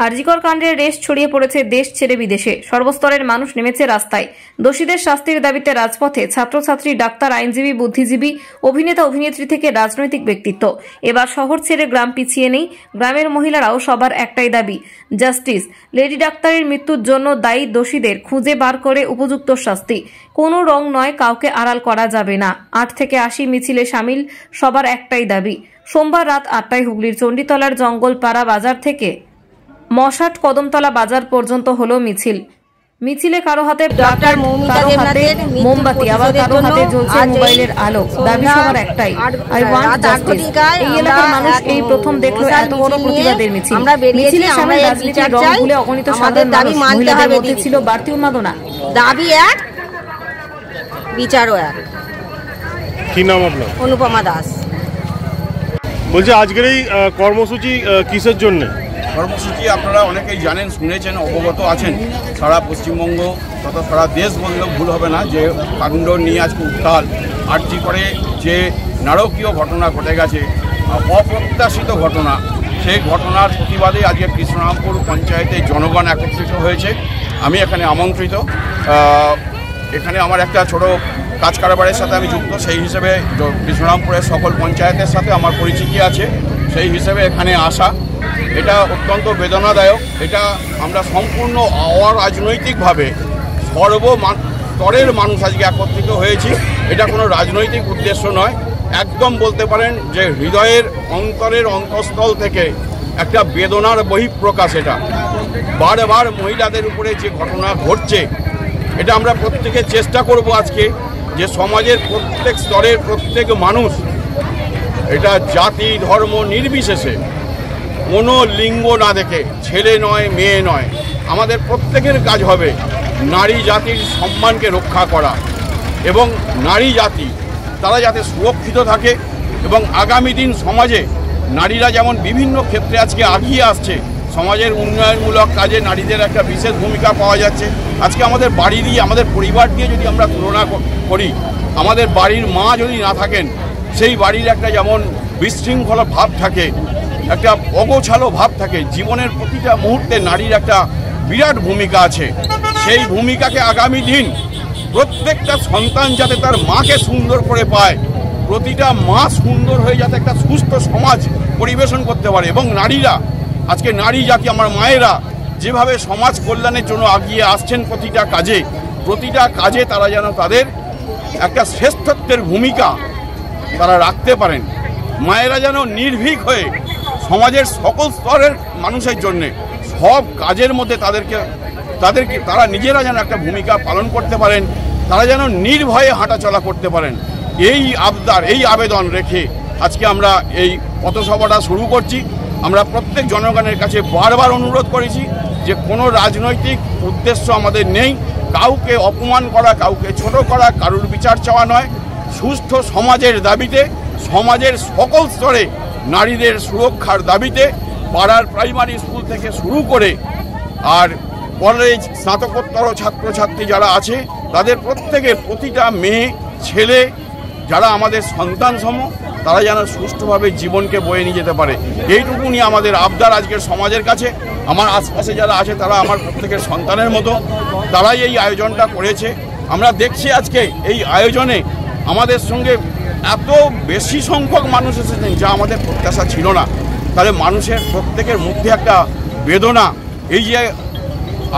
আরজিকর কাণ্ডের রেশ ছড়িয়ে পড়েছে দেশ ছেড়ে বিদেশে। সর্বস্তরের মানুষ নেমেছে রাস্তায়। দোষীদের শাস্তির দাবিতে রাজপথে ছাত্রছাত্রী, ডাক্তার, আইনজীবী, বুদ্ধিজীবী, অভিনেতা, অভিনেত্রী থেকে রাজনৈতিক ব্যক্তিত্ব। এবার শহর ছেড়ে গ্রাম পিছিয়ে নেই। গ্রামের মহিলারাও সবার একটাই দাবি, জাস্টিস। লেডি ডাক্তারের মৃত্যুর জন্য দায়ী দোষীদের খুঁজে বার করে উপযুক্ত শাস্তি। কোনো রং নয়, কাউকে আড়াল করা যাবে না। 8 থেকে 80 মিছিলে সামিল সবার একটাই দাবি। সোমবার রাত 8টায় হুগলির চণ্ডীতলার জঙ্গলপাড়া বাজার থেকে মশাট কদমতলা বাজার পর্যন্ত হলো মিছিল। মিছিলে কারো হাতে প্লাকার্ড, কারো হাতে মোমবাতি, আবার কারো হাতে জ্বলছে মোবাইলের আলো। দাবি সবার একটাই, আই ওয়ান্ট জাস্টিস। এই এলাকার মানুষ এই প্রথম দেখলো এত বড় প্রতিবাদের মিছিল। মিছিলে সামিল রাজনীতির রং ভুলে অগণিত সাধারণ মানুষ। মহিলাদের মধ্যে ছিল বাড়তি উন্মাদনা। দাবি এক, বিচারও এক। কি নাম আপনার? অনুপমা দাস। বলছি আজকের এই কর্মসূচি কিসের জন্য? কর্মসূচি আপনারা অনেকেই জানেন, শুনেছেন, অবগত আছেন। সারা পশ্চিমবঙ্গ তথা সারা দেশ বললেও ভুল হবে না যে কাণ্ড নিয়ে আজকে উত্তাল। আরজি করে যে নারকীয় ঘটনা ঘটে গেছে, অপ্রত্যাশিত ঘটনা, সেই ঘটনার প্রতিবাদে আজকে কৃষ্ণরামপুর পঞ্চায়েতে জনগণ একত্রিত হয়েছে। আমি এখানে আমন্ত্রিত। এখানে আমার একটা ছোট কাজ কারবারের সাথে আমি যুক্ত, সেই হিসেবে কৃষ্ণরামপুরের সকল পঞ্চায়েতের সাথে আমার পরিচিতি আছে, সেই হিসেবে এখানে আসা। এটা অত্যন্ত বেদনাদায়ক। এটা আমরা সম্পূর্ণ অরাজনৈতিকভাবে সর্বস্তরের মানুষ আজকে একত্রিত হয়েছি। এটা কোনো রাজনৈতিক উদ্দেশ্য নয়, একদম বলতে পারেন যে হৃদয়ের অন্তরের অন্তঃস্থল থেকে একটা বেদনার বহিঃপ্রকাশ। এটা বারবার মহিলাদের উপরে যে ঘটনা ঘটছে, এটা আমরা প্রত্যেকে চেষ্টা করব আজকে যে সমাজের প্রত্যেক স্তরের প্রত্যেক মানুষ, এটা জাতি ধর্ম নির্বিশেষে, কোনো লিঙ্গ না দেখে, ছেলে নয় মেয়ে নয়, আমাদের প্রত্যেকের কাজ হবে নারী জাতির সম্মানকে রক্ষা করা এবং নারী জাতি তারা যাতে সুরক্ষিত থাকে এবং আগামী দিন সমাজে নারীরা যেমন বিভিন্ন ক্ষেত্রে আজকে এগিয়ে আসছে, সমাজের উন্নয়নমূলক কাজে নারীদের একটা বিশেষ ভূমিকা পাওয়া যাচ্ছে। আজকে আমাদের বাড়ি দিয়ে, আমাদের পরিবার দিয়ে যদি আমরা তুলনা করি, আমাদের বাড়ির মা যদি না থাকেন, সেই বাড়ির একটা যেমন বিশৃঙ্খলা ভাব থাকে, একটা অগোছালো ভাব থাকে, জীবনের প্রতিটা মুহূর্তে নারীর একটা বিরাট ভূমিকা আছে। সেই ভূমিকাকে আগামী দিন প্রত্যেকটা সন্তান যাতে তার মাকে সুন্দর করে পায়, প্রতিটা মা সুন্দর হয়ে যাতে একটা সুস্থ সমাজ পরিবেশন করতে পারে এবং নারীরা, আজকে নারী জাতি, আমার মায়েরা যেভাবে সমাজ কল্যাণের জন্য এগিয়ে আসছেন প্রতিটা কাজে তারা যেন তাদের একটা শ্রেষ্ঠত্বের ভূমিকা তারা রাখতে পারেন। মায়েরা যেন নির্ভীক হয়ে সমাজের সকল স্তরের মানুষের জন্যে সব কাজের মধ্যে তারা নিজেরা যেন একটা ভূমিকা পালন করতে পারেন, তারা যেন নির্ভয়ে হাঁটাচলা করতে পারেন। এই আবদার, এই আবেদন রেখে আজকে আমরা এই পথসভাটা শুরু করছি। আমরা প্রত্যেক জনগণের কাছে বারবার অনুরোধ করেছি যে কোনো রাজনৈতিক উদ্দেশ্য আমাদের নেই, কাউকে অপমান করা, কাউকে ছোট করা, কারুর বিচার চাওয়া নয়। সুস্থ সমাজের দাবিতে, সমাজের সকল স্তরে নারীদের সুরক্ষার দাবিতে পাড়ার প্রাইমারি স্কুল থেকে শুরু করে আর কলেজ, স্নাতকোত্তর ছাত্রছাত্রী যারা আছে, তাদের প্রত্যেকের প্রতিটা মেয়ে ছেলে যারা আমাদের সন্তান সম, তারা যেন সুষ্ঠুভাবে জীবনকে বয়ে নিয়ে যেতে পারে, এইটুকুনি আমাদের আবদার আজকের সমাজের কাছে। আমার আশপাশে যারা আছে তারা আমার প্রত্যেকের সন্তানের মতো, তারাই এই আয়োজনটা করেছে। আমরা দেখছি আজকে এই আয়োজনে আমাদের সঙ্গে এত বেশি সংখ্যক মানুষ এসেছেন যা আমাদের প্রত্যাশা ছিল না। তাহলে মানুষের প্রত্যেকের মধ্যে একটা বেদনা, এই যে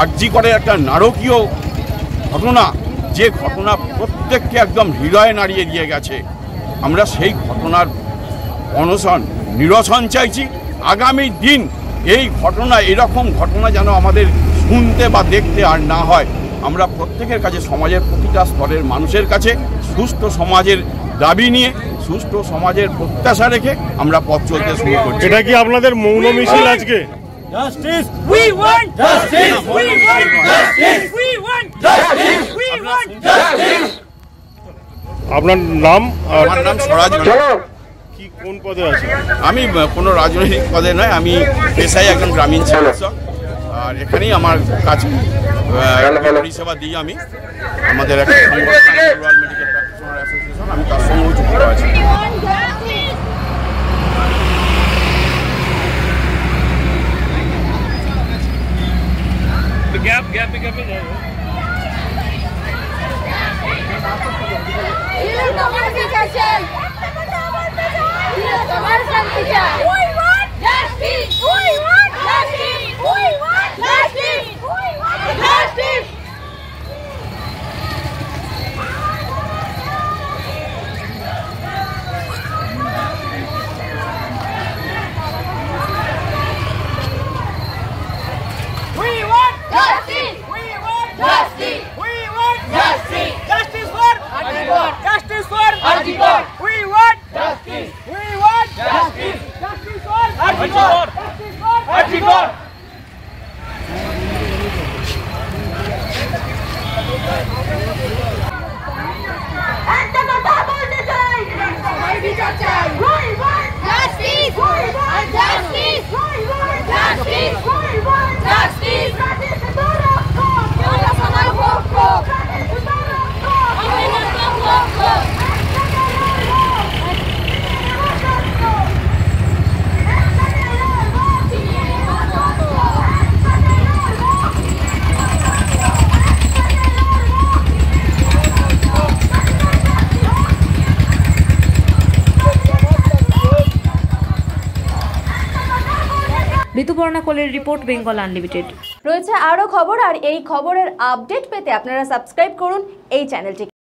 আরজি করে একটা নারকীয় ঘটনা, যে ঘটনা প্রত্যেককে একদম হৃদয়ে নাড়িয়ে দিয়ে গেছে, আমরা সেই ঘটনার নিরসন চাইছি। আগামী দিন এই ঘটনা, এরকম ঘটনা যেন আমাদের শুনতে বা দেখতে আর না হয়। আমরা প্রত্যেকের কাছে, সমাজের প্রতিটা স্তরের মানুষের কাছে সুস্থ সমাজের দাবি নিয়ে, সুস্থ সমাজের প্রত্যাশা রেখে আমরা পথ চলতে শুরু করছি। এটা কি আপনাদের মৌন মিছিল আজকে? Justice! We want justice! We want justice! We want justice! We want justice! আপনার নাম? আমার নাম স্বরাজ। কি কোন পদে আছে? আমি কোনো রাজনৈতিক পদে নয়, আমি পেশায় একজন গ্রামীণ চিকিৎসক, আর এখানেই আমার কাজ পরিষেবা দিই। আমি আমাদের একটা সংগঠন রুরাল মেডিকেল প্র্যাকটিশনার অ্যাসোসিয়েশন, আমি তার সঙ্গেও যুক্ত আছি। ঋতুপর্ণা কোলের রিপোর্ট, বেঙ্গল আনলিমিটেড। রয়েছে আরও খবর, আর এই খবরের আপডেট পেতে আপনারা সাবস্ক্রাইব করুন এই চ্যানেলটি।